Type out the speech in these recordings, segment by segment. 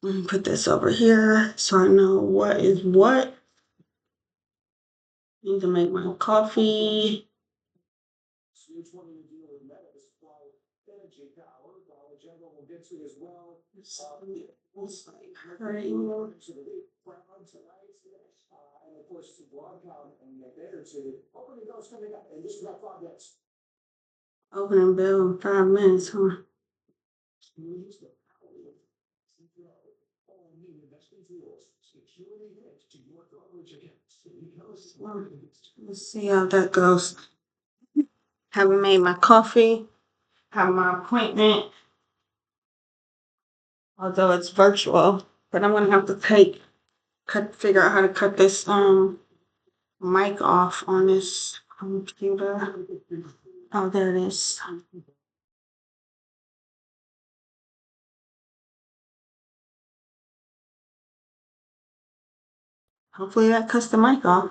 Let me put this over here so I know what is what. Need to make my coffee. It's like hurting. Opening bell in 5 minutes, huh? Let's see how that goes. Haven't made my coffee. Have my appointment. Although it's virtual, but I'm gonna have to figure out how to cut this mic off on this computer. Oh, there it is. Hopefully that cuts the mic off.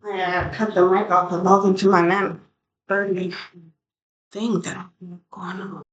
Yeah, cut the mic off and log into my 9:30 thing that I'm going on.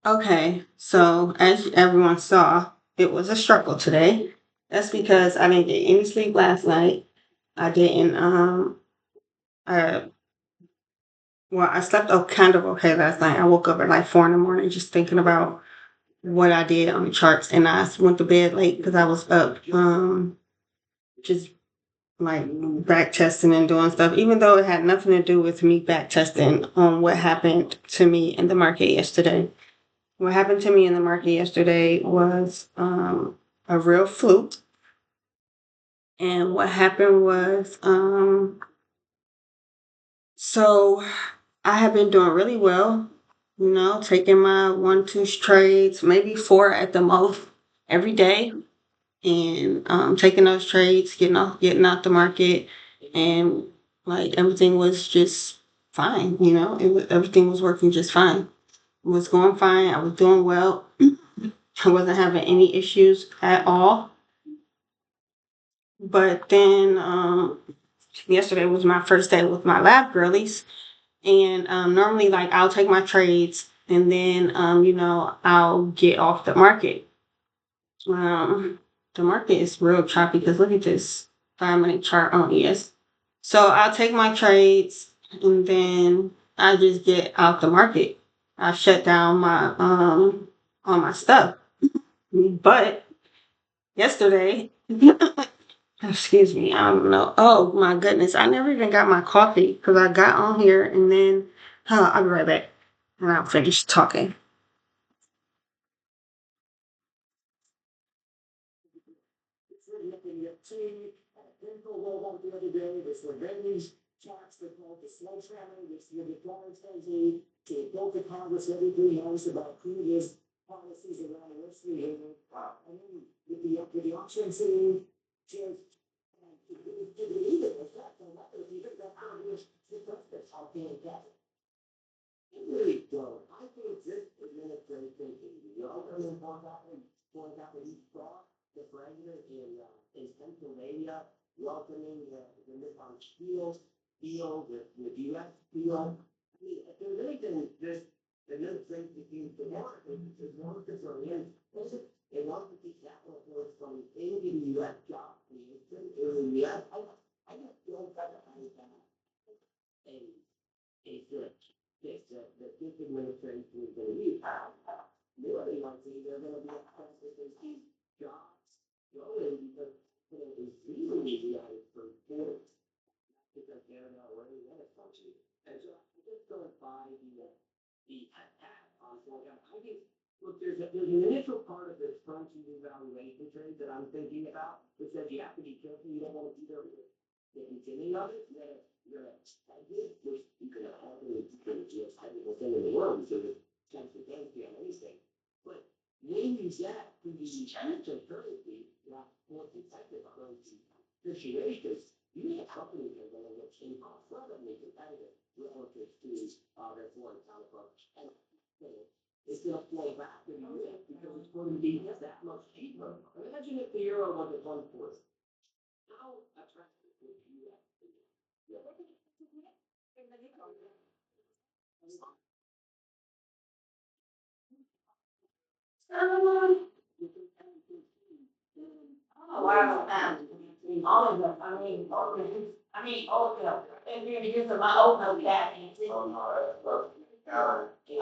Okay, so as everyone saw, it was a struggle today. That's because I didn't get any sleep last night. I didn't uh well, I slept kind of okay last night. I woke up at like 4 in the morning just thinking about what I did on the charts, and I went to bed late because I was up just like back testing and doing stuff, even though it had nothing to do with me back testing on what happened to me in the market yesterday. What happened to me in the market yesterday was a real fluke. And what happened was, so I have been doing really well, taking my 1, 2 trades, maybe 4 at the most every day, and taking those trades, getting out the market, and like everything was just fine. Everything was working just fine. It was going fine. I was doing well. I wasn't having any issues at all. But then yesterday was my first day with my lab girlies, and normally like I'll take my trades and then I'll get off the market. The market is real choppy because look at this 5 minute chart on ES. So I'll take my trades and then I just get out the market. I shut down my all my stuff. But yesterday, excuse me, I don't know. Oh my goodness, I never even got my coffee because I got on here and then I'll be right back and I'll finish talking. Oh wow! All of them. All of them. And you're using my old notepad.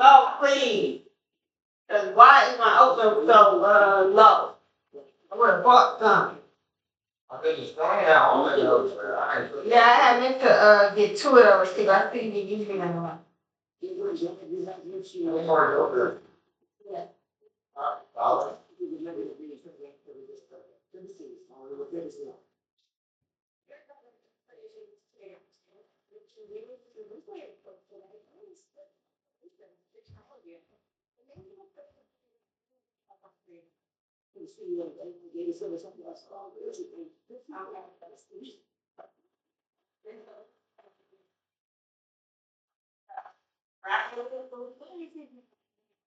Oh please! 'Cause why is my oatmeal so low? I would have bought some. Yeah, I had meant to get 2 of those because I see you using them a lot.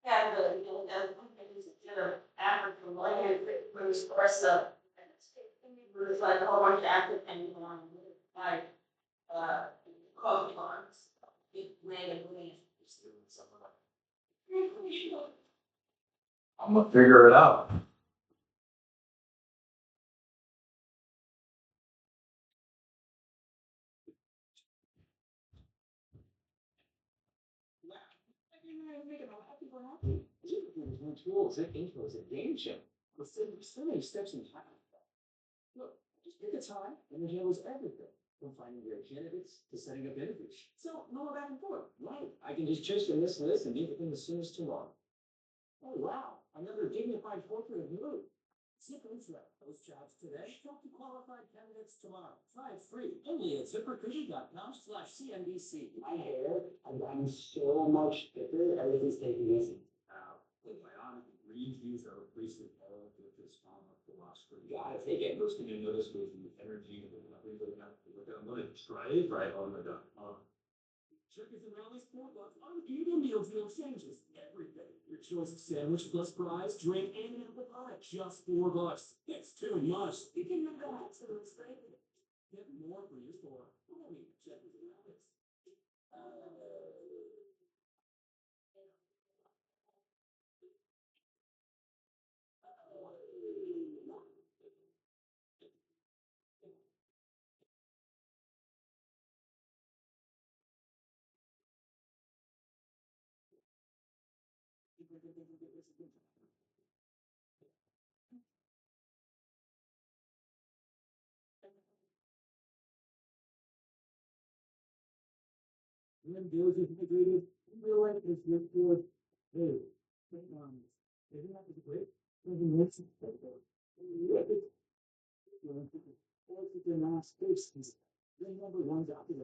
Had the African land when we start stuff. It's like a whole bunch of African like coffee farms. Land and land. I'm gonna figure it out. Tools, it was a game changer. With so many steps in time. Look, just pick a time and it handles everything. From finding great candidates to setting up interviews. So no more back and forth. Right. I can just choose from this list and meet with them as soon as tomorrow. Oh wow, another dignified portrait of you. ZipRecruiter. Post jobs today. Talk to qualified candidates tomorrow. Try it free. Only at ZipRecruiter.com/CNBC. I hear I've gotten so much thicker. Everything's taking easy. With bionic reviews are replacing all of this philosophy. You gotta take it. First thing you notice was the energy and the everything. I'm gonna try it. Right. Oh my god. Chickens and rallies, $4. Uneven meal deal changes everything. Your choice of sandwich plus fries, drink, and apple pie. Just $4. It's too much. You can remember that, so it's great. Get more for your store. Only Chickens and rallies. When those are integrated, you realize it's your food. Hey, isn't that the great? The last space. Remember one's after the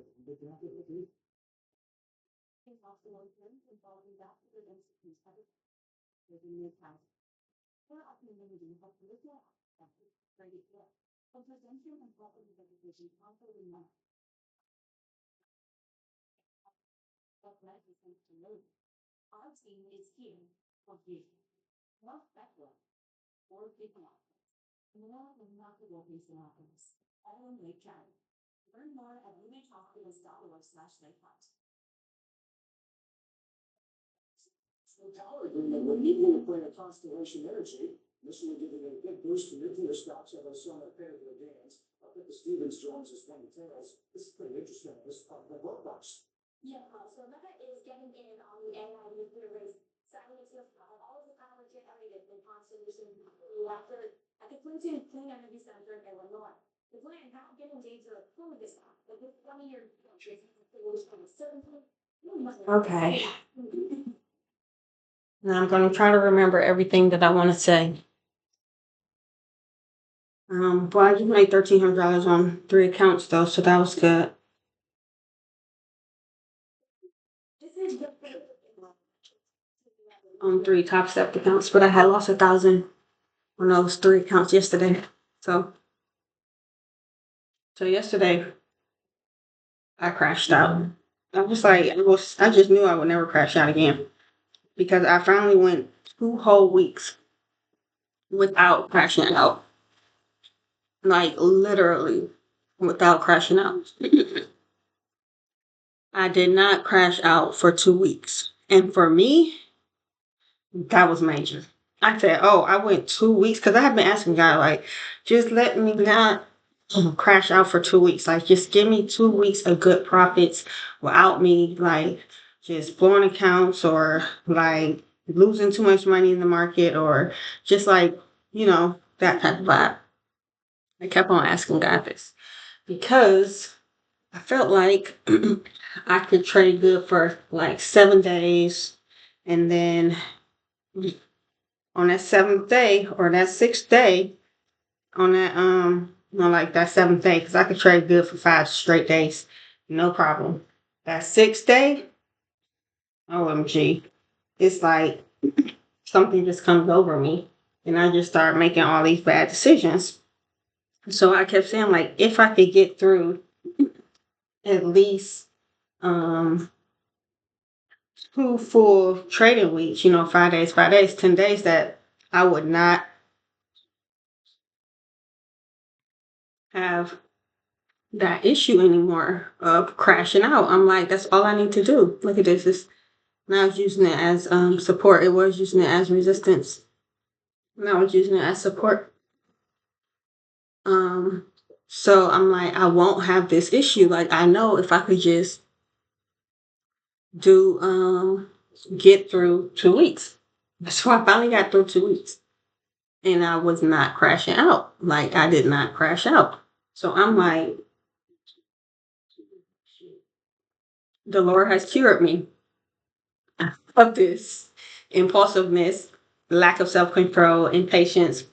power agreement when you play a constellation energy. This will give you a big boost to nuclear stocks that are so much better than gains. I think the Stevens joins us one details. This is pretty interesting. This is part of the work box. Yeah, so Meta is getting in on the AI nuclear race. Signing its all of the power generated in Constellation after at the Clean Energy Center in Illinois. The plan not getting data to prove this, but this 20-year okay. Now I'm going to try to remember everything that I want to say. Well, I just made $1,300 on 3 accounts though, so that was good. On 3 top step accounts, but I had lost 1,000 on those 3 accounts yesterday. So yesterday I crashed out. I was like, I just knew I would never crash out again because I finally went 2 whole weeks without crashing out. Like literally without crashing out. I did not crash out for 2 weeks. And for me, that was major. I said, oh, I went 2 weeks because I have been asking God, like, just let me not crash out for 2 weeks. Like, just give me 2 weeks of good profits without me, like, just blowing accounts or, like, losing too much money in the market or just, like, that type of vibe. I kept on asking God this because I felt like I could trade good for, like, 7 days and then on that 7th day or that 6th day, on that like that 7th day, because I could trade good for 5 straight days, no problem. That 6th day, OMG, it's like something just comes over me, and I just start making all these bad decisions. So I kept saying, like, if I could get through at least 2 full trading weeks, 5 days, 10 days, that I would not have that issue anymore of crashing out. I'm like, that's all I need to do. Look at this. Now I was using it as support. It was using it as resistance. and I was using it as support. So I'm like, I won't have this issue. Like, I know if I could just do get through 2 weeks. So I finally got through 2 weeks. And I was not crashing out. Like, I did not crash out. So I'm like, the Lord has cured me of this impulsiveness, lack of self control, impatience,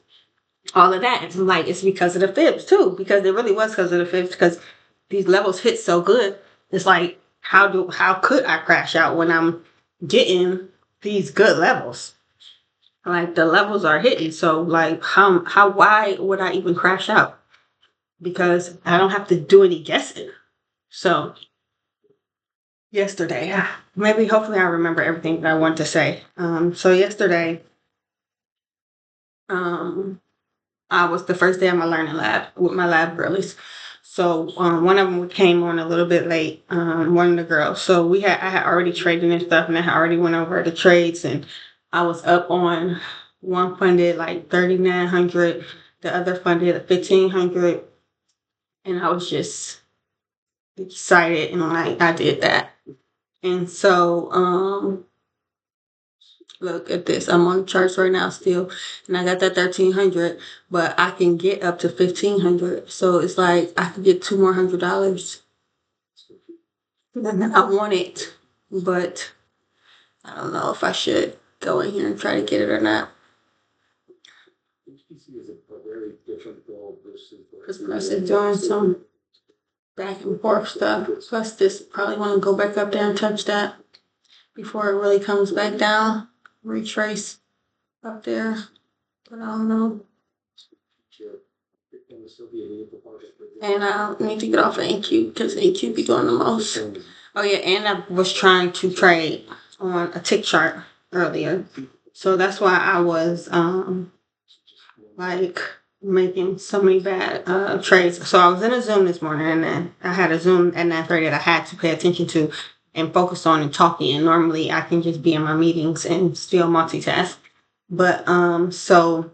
all of that. And I'm like, it's because of the fibs too, because it really was because of the fibs, because these levels hit so good. It's like, how could I crash out when I'm getting these good levels? Like, the levels are hitting. So like, why would I even crash out? Because I don't have to do any guessing. So yesterday, maybe hopefully I remember everything that I want to say. So yesterday, um, I was the first day of my learning lab with my lab girlies. So one of them came on a little bit late. One of the girls. So I had already traded and stuff, and I had already went over the trades, and I was up on one funded like 3,900, the other funded 1,500, and I was just excited, and like I did that. And so look at this. I'm on the charts right now still, and I got that 1,300, but I can get up to 1,500. So it's like I could get $2 more than I wanted, but I don't know if I should go in here and try to get it or not. Because plus it's doing some back and forth stuff. Plus this probably want to go back up there and touch that before it really comes back down. Retrace up there, but I don't know. And I need to get off of NQ because NQ be doing the most. Oh yeah, and I was trying to trade on a tick chart earlier. So that's why I was like making so many bad trades. So I was in a Zoom this morning, and then I had a Zoom at 9:30 that I had to pay attention to and focus on and talking. And normally I can just be in my meetings and still multitask. But so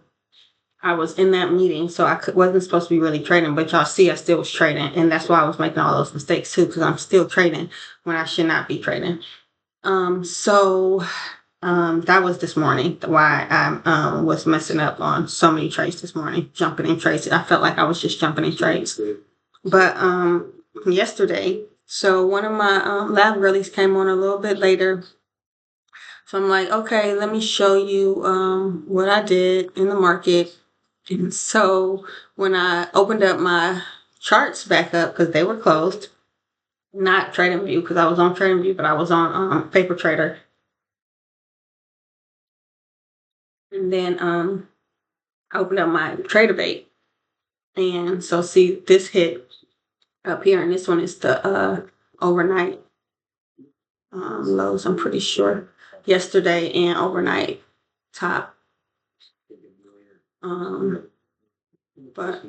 I was in that meeting, so wasn't supposed to be really trading, but y'all see I still was trading, and that's why I was making all those mistakes too, because I'm still trading when I should not be trading. So that was this morning why I was messing up on so many trades this morning, jumping in trades. I felt like I was just jumping in trades. But yesterday, so one of my lab girlies came on a little bit later. So I'm like, okay, let me show you what I did in the market. And so when I opened up my charts back up, because they were closed, not Trading View, because I was on Trading View, but I was on Paper Trader. And then I opened up my Trader Bait. And so see, this hit up here, and this one is the overnight lows, I'm pretty sure. Yesterday and overnight top. But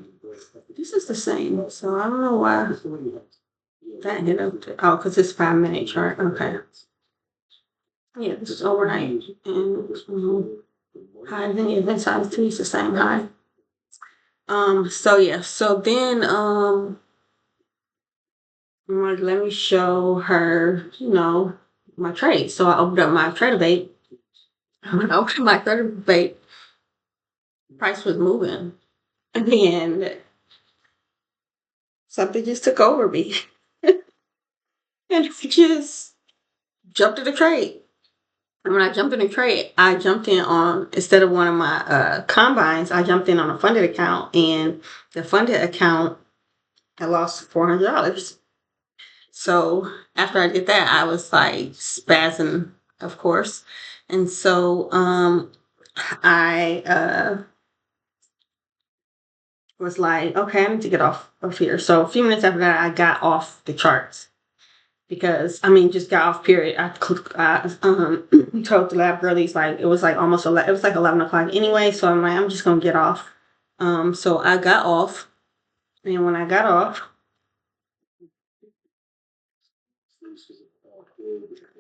this is the same, so I don't know why that hit up to, oh, because it's 5 minute chart. Okay. Yeah, this is overnight. And highs and event size too is the same high. So yeah, so then I'm like, let me show her, my trade. So I opened up my trader bait. When I opened my trader bait, price was moving. And something just took over me. And I just jumped in the trade. And when I jumped in the trade, I jumped in on, instead of one of my combines, I jumped in on a funded account. And the funded account, I lost $400. So after I did that, I was like spazzing, of course. And so I was like, okay, I need to get off of here. So a few minutes after that, I got off the charts because just got off. Period. I told the lab girlies like it was like almost 11, it was like 11 o'clock anyway. So I'm like, I'm just gonna get off. So I got off, and when I got off,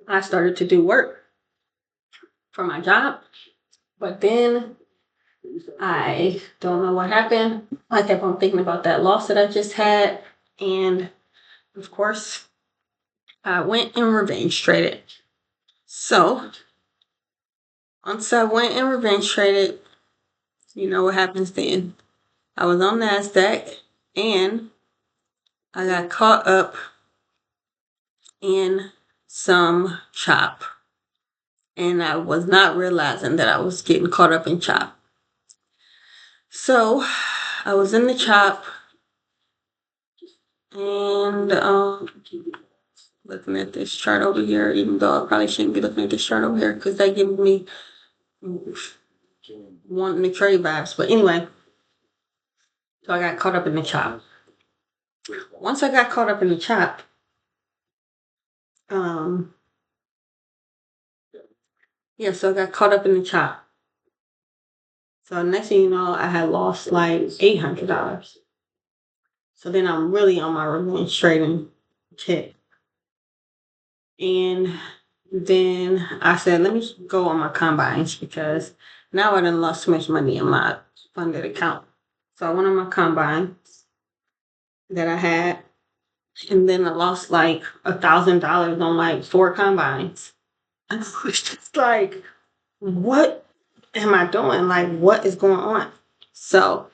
I started to do work for my job. But then I don't know what happened. I kept on thinking about that loss that I just had. And of course, I went and revenge traded. So once I went and revenge traded, you know what happens then. I was on NASDAQ and I got caught up in some chop. And I was not realizing that I was getting caught up in chop. So I was in the chop and looking at this chart over here, even though I probably shouldn't be looking at this chart over here because that gives me wanting to trade vibes. But anyway, so I got caught up in the chop. Once I got caught up in the chop, so I got caught up in the chop. So next thing you know, I had lost like $800. So then I'm really on my revenge trading kick. And then I said, let me go on my combines because now I done lost too much money in my funded account. So I went on my combines that I had, and then I lost like $1,000 on like 4 combines. And I was just like, what am I doing? Like, what is going on? So,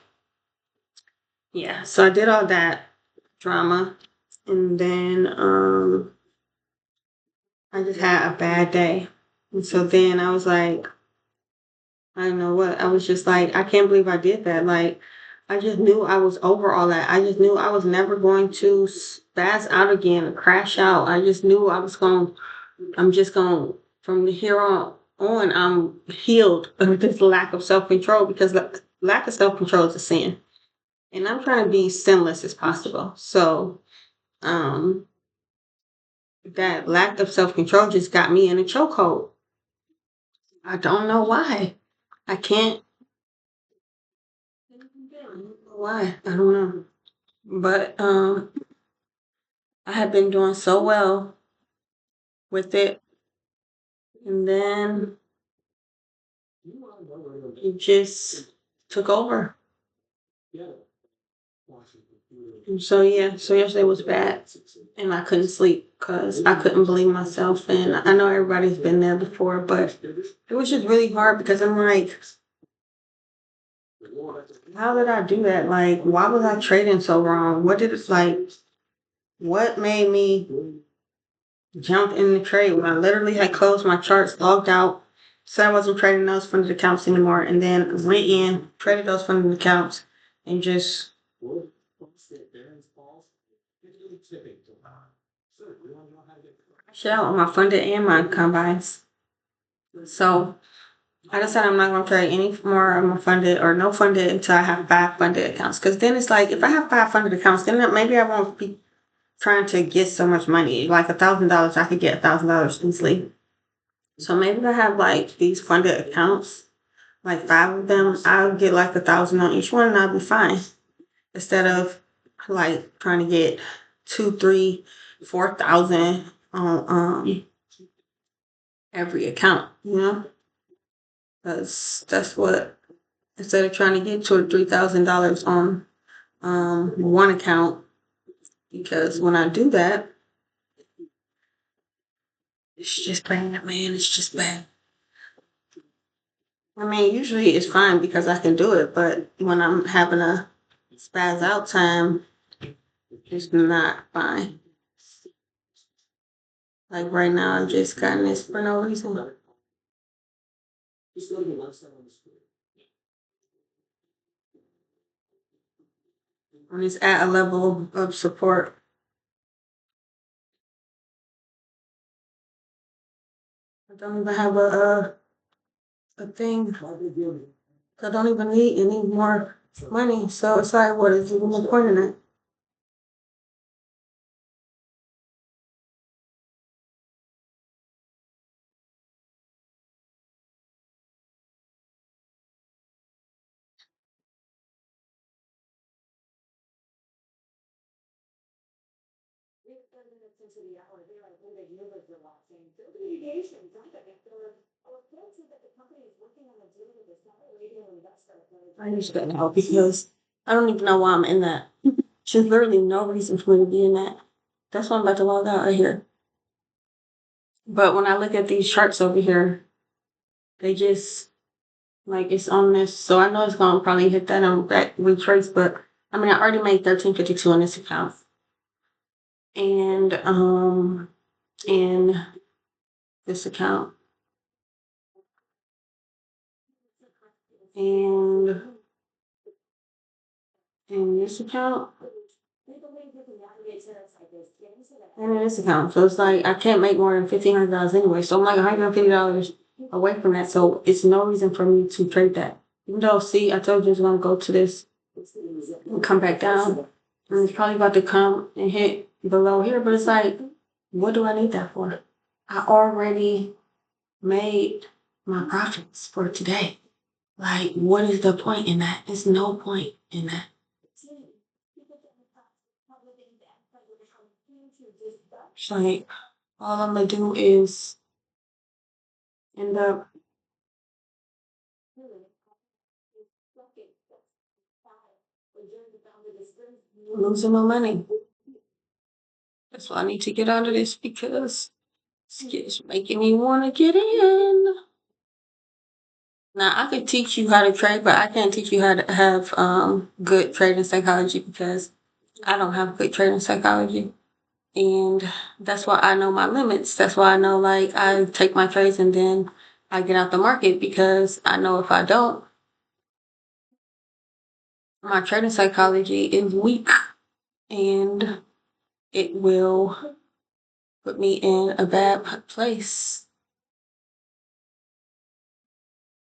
yeah, so I did all that drama, and then I just had a bad day. And so then I was like, I don't know what. I was just like, I can't believe I did that. Like, I just knew I was over all that. I just knew I was never going to spaz out again or crash out. I just knew I'm just going, from here on, I'm healed of this lack of self control because lack of self control is a sin. And I'm trying to be sinless as possible. So, um, that lack of self control just got me in a chokehold. I don't know why. I can't. Why? I don't know. But I had been doing so well with it, and then it just took over. And so yeah, so yesterday was bad, and I couldn't sleep because I couldn't believe myself. And I know everybody's been there before, but it was just really hard because I'm like, how did I do that? Like, why was I trading so wrong? What did it like? What made me jump in the trade when I literally had closed my charts, logged out, said I wasn't trading those funded accounts anymore, and then went in, traded those funded accounts, and just shit out on my funded and my combines. So I decided I'm not going to trade any more of my funded or no funded until I have 5 funded accounts. Because then it's like, if I have 5 funded accounts, then maybe I won't be trying to get so much money. Like $1,000, I could get $1,000 easily. So maybe I have like these funded accounts, like 5 of them. I'll get like 1,000 on each one, and I'll be fine. Instead of like trying to get 2, 3, 4,000 on every account, you know? That's what, instead of trying to get $2 or $3,000 on one account, because when I do that, it's just bad, man. It's just bad. I mean, usually it's fine because I can do it, but when I'm having a spaz out time, it's not fine. Like right now, I've just gotten this for no reason. And it's at a level of support. I don't even have a thing. I don't even need any more money. So it's like, what is even the point in it? I need to get out because I don't even know why I'm in that. There's literally no reason for me to be in that. That's why I'm about to log out right here. But when I look at these charts over here, they just like it's on this. So I know it's gonna probably hit that on that retrace, but I mean I already made 1352 on this account. And in this account. And in this account. And in this account. So it's like I can't make more than $1,500 anyway. So I'm like $150 away from that. So it's no reason for me to trade that. Even though, see, I told you it's gonna go to this and come back down. And it's probably about to come and hit below here, but it's like, what do I need that for? I already made my profits for today. Like, what is the point in that? There's no point in that. It's like, all I'm gonna do is end up losing my money. That's why I need to get out of this because it's making me want to get in. Now I could teach you how to trade, but I can't teach you how to have good trading psychology because I don't have good trading psychology. And that's why I know my limits. That's why I know like I take my trades and then I get out the market because I know if I don't, my trading psychology is weak and it will put me in a bad place.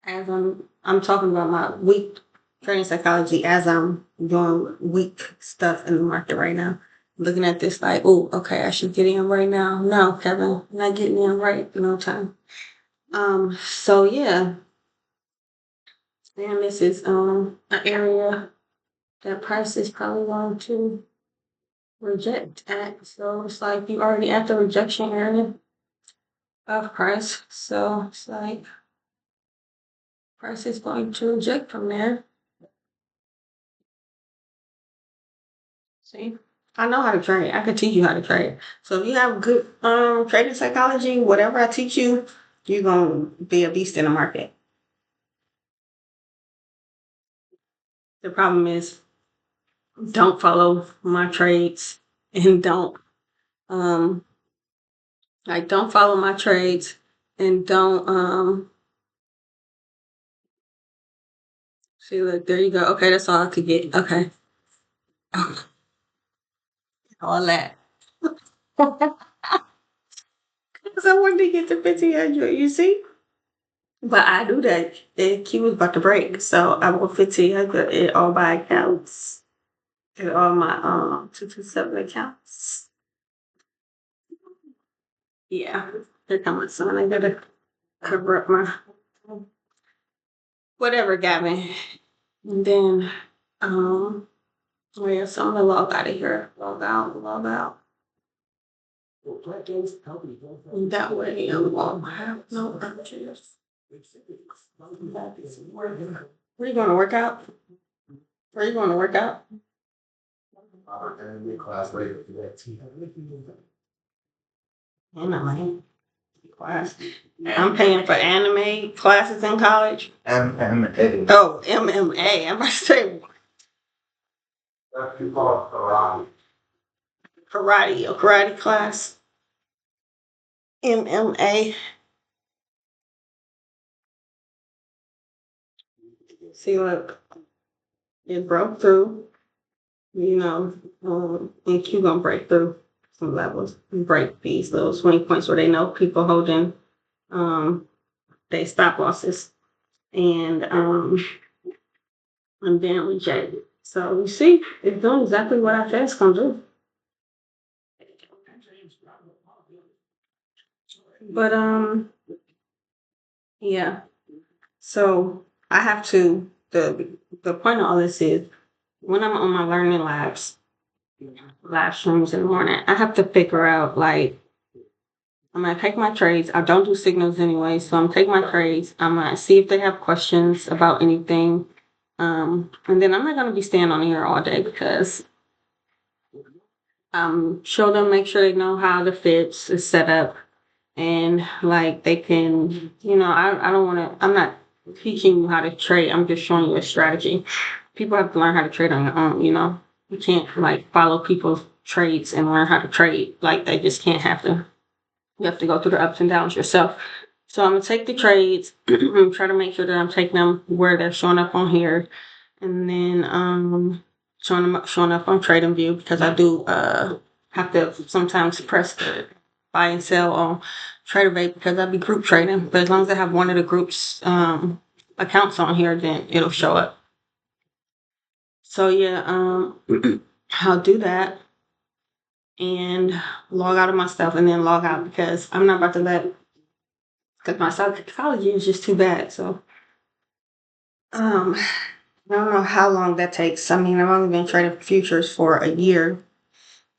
As I'm talking about my weak trading psychology as I'm doing weak stuff in the market right now. Looking at this like, oh, okay, I should get in right now. No, Kevin, I'm not getting in right no time. So yeah. And this is an area that price is probably going to reject at. So it's like you already at the rejection area of price. So it's like price is going to reject from there. See? I know how to trade. I can teach you how to trade. So if you have good trading psychology, whatever I teach you, you're gonna be a beast in the market. The problem is don't follow my trades and um don't follow my trades and don't see look there you go. Okay, that's all I could get. Okay. All that. Because I wanted to get to 1,500, you see? But I do that. The key was about to break. So I want 1,500 in all my accounts. In all my 227 accounts. Yeah. Here comes my son. I gotta cover up my whatever got me. And then yeah, so I'm gonna log out of here. Log out, log out. And that way I won't have no purchase. Where are you going to work out? Where are you going to work out? Anime class. I'm paying for anime classes in college. MMA. Oh, MMA. I'm about to say karate, a karate class. MMA. See, look, it broke through. You know, and Q gonna break through some levels, break these little swing points where they know people holding they stop losses and then reject it. So you see, it's doing exactly what I said it's gonna do. But yeah. So I have to the point of all this is when I'm on my learning live streams in the morning, I have to figure out like I'm gonna take my trades. I don't do signals anyway, so I'm gonna take my trades. I'm gonna see if they have questions about anything. And then I'm not gonna be staying on here all day because show them, make sure they know how the fits is set up, and like they can, I don't want to. I'm not teaching you how to trade. I'm just showing you a strategy. People have to learn how to trade on your own. You can't like follow people's trades and learn how to trade. Like they just can't happen. You have to go through the ups and downs yourself. So I'm gonna take the trades, try to make sure that I'm taking them where they're showing up on here, and then showing up on Trading View because I do have to sometimes press the buy and sell on TraderVate because I be group trading. But as long as I have one of the group's accounts on here, then it'll show up. So yeah, I'll do that and log out of my stuff and then log out because I'm not about to let because my psychology is just too bad. So I don't know how long that takes. I mean, I've only been trading futures for a year.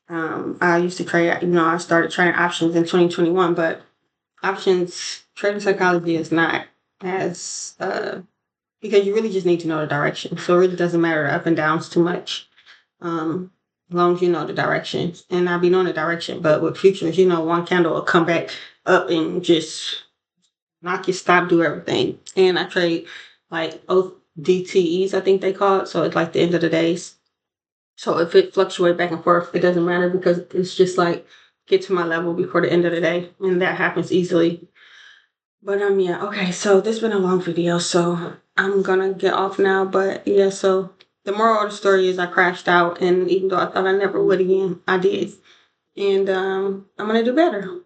I used to trade, I started trading options in 2021, but options trading psychology is not as because you really just need to know the direction. So it really doesn't matter the up and downs too much. As long as you know the direction. And I be knowing the direction, but with futures, one candle will come back up and just knock your stop, do everything. And I trade like ODTEs, I think they call it. So it's like the end of the days. So if it fluctuates back and forth, it doesn't matter because it's just like get to my level before the end of the day. And that happens easily. But yeah, okay, so this has been a long video, so I'm gonna get off now. But yeah, so the moral of the story is I crashed out, and even though I thought I never would again, I did. And I'm gonna do better.